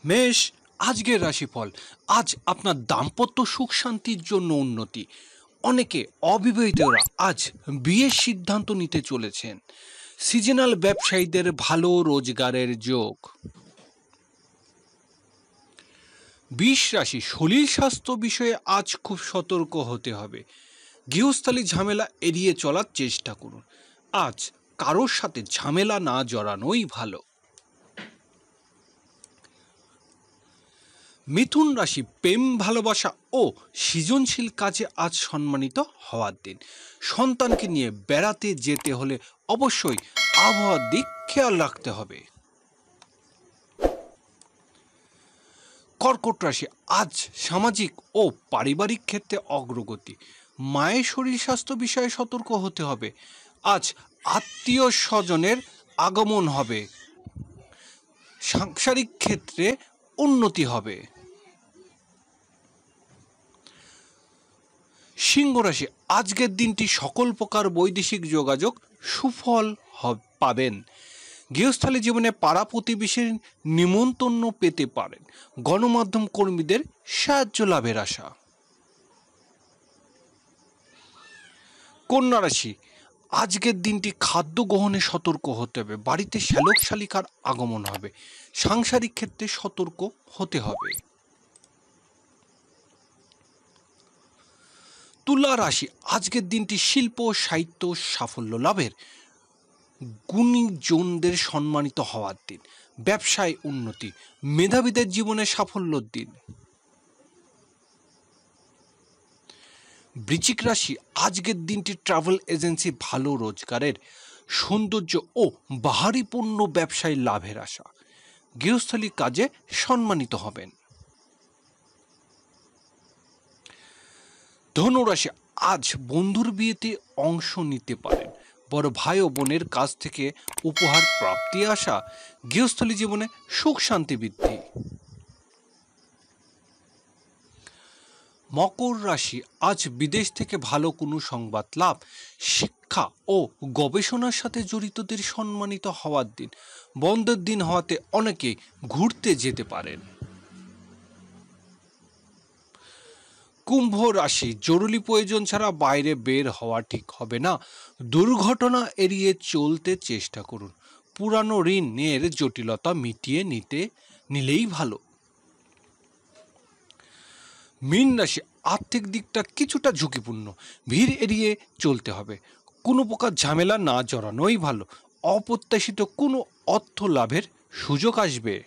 মেষ, আজকের রাশিফল। আজ আপনার দাম্পত্য সুখ শান্তির জন্য উন্নতি। অনেকে অবিবাহিতরা আজ বিয়ের সিদ্ধান্ত নিতে চলেছেন। সিজনাল ব্যবসায়ীদের ভালো রোজগারের যোগ। বৃষ রাশি, শরীর স্বাস্থ্য বিষয়ে আজ খুব সতর্ক হতে হবে। গৃহস্থালী ঝামেলা এড়িয়ে চলার চেষ্টা করুন। আজ কারোর সাথে ঝামেলা না জড়ানোই ভালো। মিথুন রাশি, প্রেম ভালোবাসা ও সৃজনশীল কাজে আজ সম্মানিত হওয়ার দিন। সন্তানকে নিয়ে বেড়াতে যেতে হলে অবশ্যই আবহাওয়ার দিক খেয়াল রাখতে হবে। কর্কট রাশি, আজ সামাজিক ও পারিবারিক ক্ষেত্রে অগ্রগতি। মায়ের শরীর স্বাস্থ্য বিষয়ে সতর্ক হতে হবে। আজ আত্মীয় স্বজনের আগমন হবে। সাংসারিক ক্ষেত্রে উন্নতি হবে। সিংহ রাশি, আজকের দিনটি সকল প্রকার বৈদেশিক যোগাযোগ সুফল পাবেন। গৃহস্থালী জীবনে পাড়া প্রতিবেশীর নিমন্ত্রণ পেতে পারেন। গণমাধ্যম কর্মীদের সাহায্য লাভের আশা। কন্যা রাশি, আজকের দিনটি খাদ্য গ্রহণে সতর্ক হতে হবে। বাড়িতে শ্যালক শালিকার আগমন হবে। সাংসারিক ক্ষেত্রে সতর্ক হতে হবে। তুলা রাশি, আজকের দিনটি শিল্প ও সাহিত্য সাফল্য লাভের। গুণীজনদের সম্মানিত হওয়ার দিন। ব্যবসায় উন্নতি। মেধাবীদের জীবনে সাফল্যর দিন। বৃশ্চিক রাশি, আজকের দিনটি ট্রাভেল এজেন্সি ভালো রোজগারের। সৌন্দর্য ও বাহারি পণ্য ব্যবসায় লাভের আশা। গৃহস্থলী কাজে সম্মানিত হবেন। ধনুরাশি, আজ বন্ধুর বিয়েতে অংশ নিতে পারেন। বড় ভাই ও বোনের কাছ থেকে উপহার প্রাপ্তি আশা। গৃহস্থলী জীবনে সুখ শান্তি বৃদ্ধি। মকর রাশি, আজ বিদেশ থেকে ভালো কোনো সংবাদ লাভ। শিক্ষা ও গবেষণার সাথে জড়িতদের সম্মানিত হওয়ার দিন। বন্ধের দিন হওয়াতে অনেকে ঘুরতে যেতে পারেন। কুম্ভ রাশি, জরুরি প্রয়োজন ছাড়া বাইরে বের হওয়া ঠিক হবে না। দুর্ঘটনা এড়িয়ে চলতে চেষ্টা করুন। পুরানো ঋণের জটিলতা মিটিয়ে নিলেই ভালো। মীন রাশি, আর্থিক দিকটা কিছুটা ঝুঁকিপূর্ণ। ভিড় এড়িয়ে চলতে হবে। কোনো প্রকার ঝামেলা না জড়ানোই ভালো। অপ্রত্যাশিত কোনো অর্থ লাভের সুযোগ আসবে।